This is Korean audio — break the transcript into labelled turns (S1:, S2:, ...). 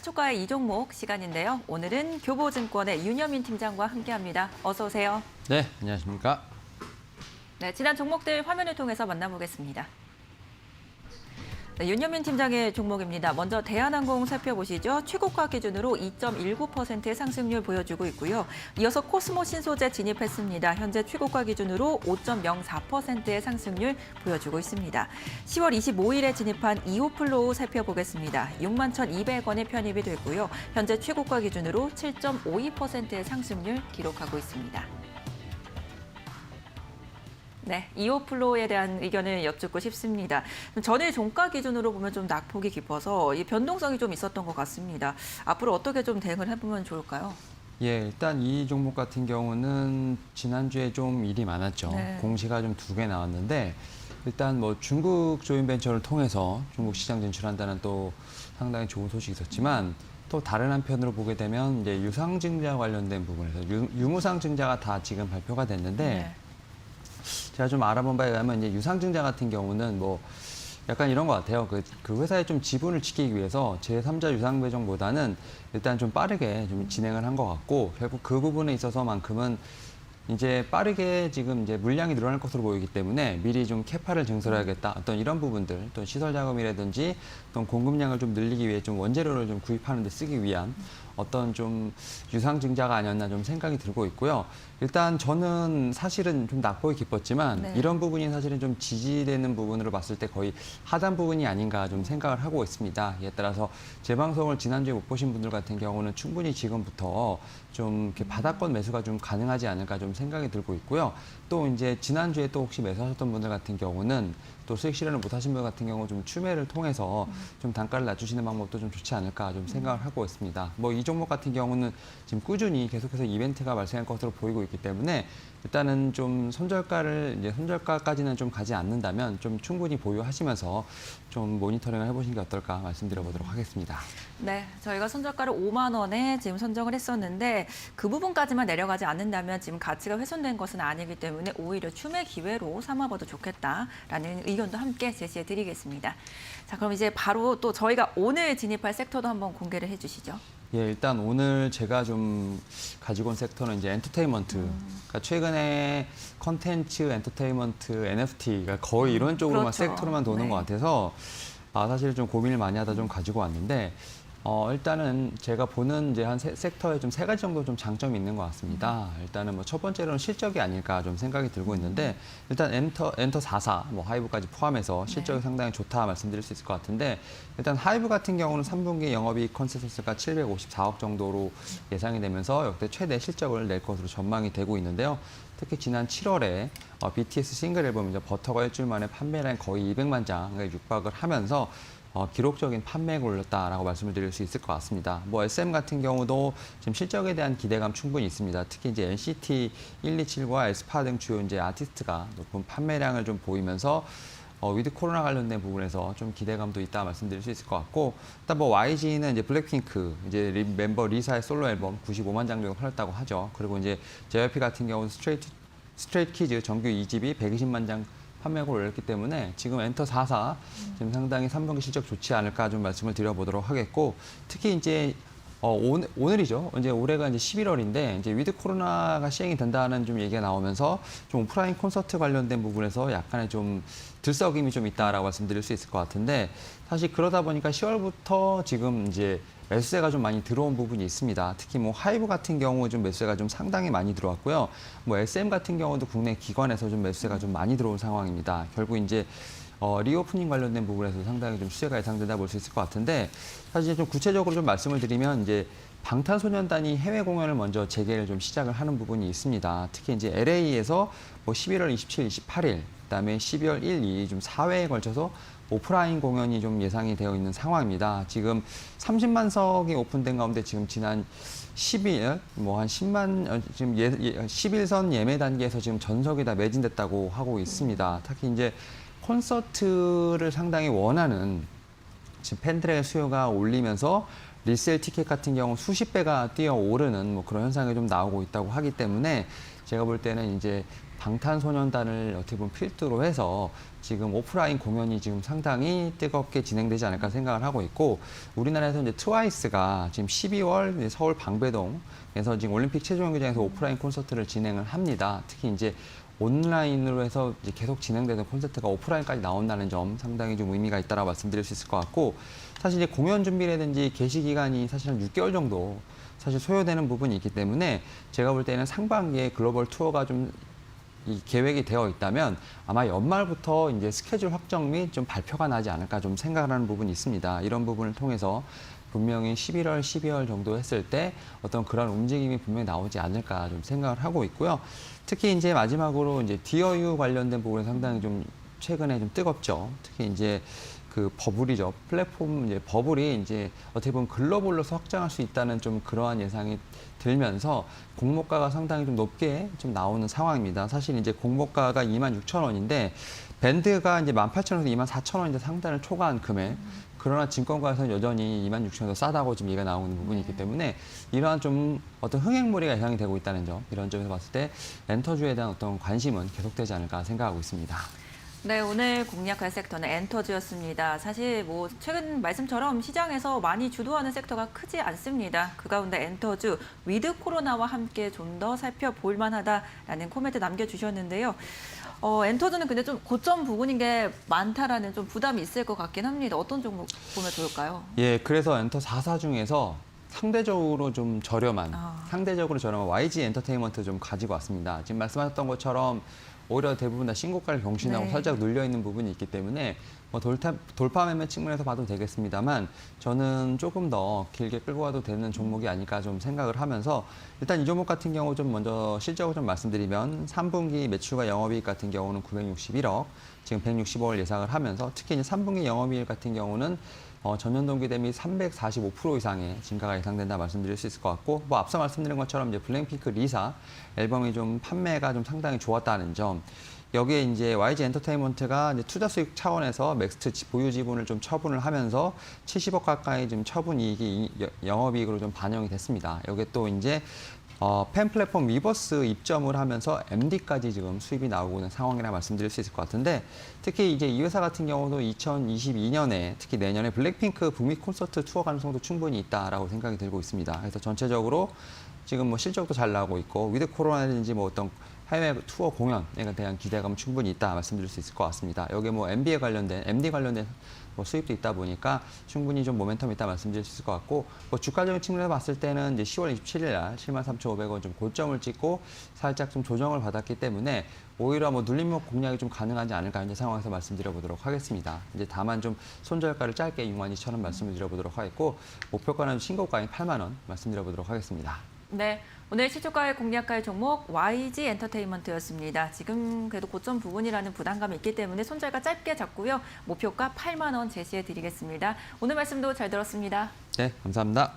S1: 시초가의 이종목 시간인데요. 오늘은 교보증권의 윤여민 팀장과 함께합니다. 어서 오세요.
S2: 네, 안녕하십니까.
S1: 네, 지난 종목들 화면을 통해서 만나보겠습니다. 네, 윤여민 팀장의 종목입니다. 먼저 대한항공 살펴보시죠. 최고가 기준으로 2.19%의 상승률 보여주고 있고요. 이어서 코스모 신소재 진입했습니다. 현재 최고가 기준으로 5.04%의 상승률 보여주고 있습니다. 10월 25일에 진입한 이오플로우 살펴보겠습니다. 61,200원에 편입이 됐고요. 현재 최고가 기준으로 7.52%의 상승률 기록하고 있습니다. 네, 이오플로우에 대한 의견을 여쭙고 싶습니다. 전일 종가 기준으로 보면 좀 낙폭이 깊어서 이 변동성이 좀 있었던 것 같습니다. 앞으로 어떻게 좀 대응을 해보면 좋을까요?
S2: 예, 일단 이 종목 같은 경우는 지난주에 좀 일이 많았죠.
S1: 네.
S2: 공시가 좀 2개 나왔는데 일단 뭐 중국 조인벤처를 통해서 중국 시장 진출한다는 또 상당히 좋은 소식이 있었지만 또 다른 한편으로 보게 되면 이제 유상증자 관련된 부분에서 유무상증자가 다 지금 발표가 됐는데
S1: 네.
S2: 제가 좀 알아본 바에 의하면 이제 유상증자 같은 경우는 뭐 약간 이런 것 같아요. 그 회사의 좀 지분을 지키기 위해서 제3자 유상 배정보다는 일단 좀 빠르게 좀 진행을 한 것 같고 결국 그 부분에 있어서만큼은 이제 빠르게 지금 이제 물량이 늘어날 것으로 보이기 때문에 미리 좀 캐파를 증설해야겠다. 어떤 이런 부분들, 또 시설 자금이라든지 어떤 공급량을 좀 늘리기 위해 좀 원재료를 좀 구입하는 데 쓰기 위한 어떤 좀 유상증자가 아니었나 좀 생각이 들고 있고요. 일단 저는 사실은 좀 낙폭이 깊었지만
S1: 네.
S2: 이런 부분이 사실은 좀 지지되는 부분으로 봤을 때 거의 하단 부분이 아닌가 좀 생각을 하고 있습니다. 이에 따라서 제 방송을 지난주에 못 보신 분들 같은 경우는 충분히 지금부터 좀 이렇게 바닥권 매수가 좀 가능하지 않을까 좀 생각이 들고 있고요. 또 이제 지난주에 또 혹시 매수하셨던 분들 같은 경우는 또 수익 실현을 못 하신 분 같은 경우 좀 추매를 통해서 좀 단가를 낮추시는 방법도 좀 좋지 않을까 좀 생각을 하고 있습니다. 뭐 이 종목 같은 경우는 지금 꾸준히 계속해서 이벤트가 발생할 것으로 보이고 있기 때문에 일단은 좀 손절가까지는 좀 가지 않는다면 좀 충분히 보유하시면서 좀 모니터링을 해보시는 게 어떨까 말씀드려보도록 하겠습니다.
S1: 네, 저희가 손절가를 5만 원에 지금 선정을 했었는데 그 부분까지만 내려가지 않는다면 지금 가치가 훼손된 것은 아니기 때문에 오히려 추매 기회로 삼아봐도 좋겠다라는 의견도 함께 제시해 드리겠습니다. 자, 그럼 이제 바로 또 저희가 오늘 진입할 섹터도 한번 공개를 해주시죠.
S2: 예, 일단 오늘 제가 좀 가지고 온 섹터는 이제 엔터테인먼트. 그러니까 최근에 컨텐츠, 엔터테인먼트, NFT가 거의 이런 쪽으로만
S1: 그렇죠.
S2: 섹터로만 도는
S1: 네.
S2: 것 같아서 사실 좀 고민을 많이 하다 좀 가지고 왔는데 일단은 제가 보는 이제 한 섹터에 좀 3가지 정도 좀 장점이 있는 것 같습니다. 일단은 뭐 첫 번째로는 실적이 아닐까 좀 생각이 들고 있는데 일단 엔터 4사, 뭐 하이브까지 포함해서 실적이 상당히 좋다 말씀드릴 수 있을 것 같은데 일단 하이브 같은 경우는 3분기 영업이익 컨센서스가 754억 정도로 예상이 되면서 역대 최대 실적을 낼 것으로 전망이 되고 있는데요. 특히 지난 7월에 BTS 싱글 앨범 이제 버터가 일주일 만에 판매량 거의 200만 장에 육박을 하면서 기록적인 판매액을 올렸다라고 말씀을 드릴 수 있을 것 같습니다. 뭐 SM 같은 경우도 지금 실적에 대한 기대감 충분히 있습니다. 특히 이제 NCT 127과 에스파 등 주요 이제 아티스트가 높은 판매량을 좀 보이면서 위드 코로나 관련된 부분에서 좀 기대감도 있다 말씀드릴 수 있을 것 같고, 일단 뭐 YG는 이제 블랙핑크 이제 멤버 리사의 솔로 앨범 95만 장 정도 팔렸다고 하죠. 그리고 이제 JYP 같은 경우는 스트레이트 키즈 정규 2집이 120만 장 판매액을 올렸기 때문에 지금 엔터 4사 지금 상당히 3분기 실적 좋지 않을까 좀 말씀을 드려보도록 하겠고, 특히 이제 오늘이죠. 이제 올해가 이제 11월인데 이제 위드 코로나가 시행이 된다는 좀 얘기가 나오면서 좀 오프라인 콘서트 관련된 부분에서 약간의 좀 들썩임이 좀 있다라고 말씀드릴 수 있을 것 같은데, 사실 그러다 보니까 10월부터 지금 이제 매수세가 좀 많이 들어온 부분이 있습니다. 특히 뭐 하이브 같은 경우 좀 매수세가 좀 상당히 많이 들어왔고요. 뭐 SM 같은 경우도 국내 기관에서 좀 매수세가 좀 많이 들어온 상황입니다. 결국 이제 리오프닝 관련된 부분에서 상당히 좀 수혜가 예상된다 볼 수 있을 것 같은데, 사실 좀 구체적으로 좀 말씀을 드리면 이제 방탄소년단이 해외 공연을 먼저 재개를 좀 시작을 하는 부분이 있습니다. 특히 이제 LA에서 뭐 11월 27, 28일, 그다음에 12월 1, 2일 좀 4회에 걸쳐서 오프라인 공연이 좀 예상이 되어 있는 상황입니다. 지금 30만 석이 오픈된 가운데 지금 지난 10일 뭐 한 10만 지금 10일선 예매 단계에서 지금 전석이 다 매진됐다고 하고 있습니다. 특히 이제 콘서트를 상당히 원하는 지금 팬들의 수요가 올리면서 리셀 티켓 같은 경우 수십 배가 뛰어오르는 뭐 그런 현상이 좀 나오고 있다고 하기 때문에 제가 볼 때는 이제 방탄소년단을 어떻게 보면 필두로 해서 지금 오프라인 공연이 지금 상당히 뜨겁게 진행되지 않을까 생각을 하고 있고, 우리나라에서 이제 트와이스가 지금 12월 서울 방배동에서 지금 올림픽 체조경기장에서 오프라인 콘서트를 진행을 합니다. 특히 이제 온라인으로 해서 이제 계속 진행되는 콘서트가 오프라인까지 나온다는 점 상당히 좀 의미가 있다라고 말씀드릴 수 있을 것 같고, 사실 이제 공연 준비라든지 개시 기간이 사실 한 6개월 정도 사실 소요되는 부분이 있기 때문에 제가 볼 때는 상반기에 글로벌 투어가 좀 이 계획이 되어 있다면 아마 연말부터 이제 스케줄 확정 및 좀 발표가 나지 않을까 좀 생각하는 부분이 있습니다. 이런 부분을 통해서 분명히 11월, 12월 정도 했을 때 어떤 그런 움직임이 분명히 나오지 않을까 좀 생각을 하고 있고요. 특히 이제 마지막으로 이제 디어유 관련된 부분이 상당히 좀 최근에 좀 뜨겁죠. 특히 이제 그 버블이죠. 플랫폼 이제 버블이 이제 어떻게 보면 글로벌로서 확장할 수 있다는 좀 그러한 예상이 들면서 공모가가 상당히 좀 높게 좀 나오는 상황입니다. 사실 이제 공모가가 26,000원인데 밴드가 이제 18,000원에서 24,000원인데 상단을 초과한 금액. 그러나 증권가에서는 여전히 26,000원도 싸다고 지금 얘기가 나오는 부분이 있기 때문에 이러한 좀 어떤 흥행몰이가 예상이 되고 있다는 점, 이런 점에서 봤을 때 엔터주에 대한 어떤 관심은 계속되지 않을까 생각하고 있습니다.
S1: 네, 오늘 공략할 섹터는 엔터주였습니다. 사실 뭐 최근 말씀처럼 시장에서 많이 주도하는 섹터가 크지 않습니다. 그 가운데 엔터주, 위드 코로나와 함께 좀 더 살펴볼 만하다라는 코멘트 남겨주셨는데요. 엔터주는 근데 좀 고점 부분인 게 많다라는 좀 부담이 있을 것 같긴 합니다. 어떤 종목 보면 좋을까요?
S2: 예, 그래서 엔터 4사 중에서 상대적으로 상대적으로 저렴한 YG 엔터테인먼트 좀 가지고 왔습니다. 지금 말씀하셨던 것처럼 오히려 대부분 다 신고가를 경신하고
S1: 네.
S2: 살짝 눌려 있는 부분이 있기 때문에 뭐 돌파 매매 측면에서 봐도 되겠습니다만, 저는 조금 더 길게 끌고 가도 되는 종목이 아닐까 좀 생각을 하면서, 일단 이 종목 같은 경우 좀 먼저 실적을 좀 말씀드리면 3분기 매출과 영업이익 같은 경우는 961억, 지금 165을 예상을 하면서, 특히 이제 3분기 영업이익 같은 경우는 전년 동기 대비 345% 이상의 증가가 예상된다 말씀드릴 수 있을 것 같고, 뭐 앞서 말씀드린 것처럼 이제 블랙핑크 리사 앨범이 좀 판매가 좀 상당히 좋았다는 점, 여기에 이제 YG 엔터테인먼트가 이제 투자 수익 차원에서 맥스트 보유 지분을 좀 처분을 하면서 70억 가까이 좀 처분 이익이 영업이익으로 좀 반영이 됐습니다. 여기에 또 이제 팬 플랫폼 위버스 입점을 하면서 MD까지 지금 수입이 나오고 있는 상황이라 말씀드릴 수 있을 것 같은데, 특히 이제 이 회사 같은 경우도 2022년에 특히 내년에 블랙핑크 북미 콘서트 투어 가능성도 충분히 있다라고 생각이 들고 있습니다. 그래서 전체적으로 지금 뭐 실적도 잘 나오고 있고, 위드 코로나든지 뭐 어떤 해외 투어 공연에 대한 기대감은 충분히 있다 말씀드릴 수 있을 것 같습니다. 여기에 뭐 MD 관련된 뭐 수입도 있다 보니까 충분히 좀 모멘텀이 있다 말씀드릴 수 있을 것 같고, 뭐 주가적인 측면에서 봤을 때는 이제 10월 27일 날 73,500원 좀 고점을 찍고 살짝 좀 조정을 받았기 때문에 오히려 뭐 눌림목 공략이 좀 가능하지 않을까 현재 상황에서 말씀드려 보도록 하겠습니다. 이제 다만 좀 손절가를 짧게 62,000원 말씀을 드려보도록 하겠고, 목표가는 신고가인 8만 원 말씀드려 보도록 하겠습니다.
S1: 네, 오늘 시초가에 공략할 종목 YG 엔터테인먼트였습니다. 지금 그래도 고점 부분이라는 부담감이 있기 때문에 손절가 짧게 잡고요. 목표가 8만 원 제시해 드리겠습니다. 오늘 말씀도 잘 들었습니다.
S2: 네, 감사합니다.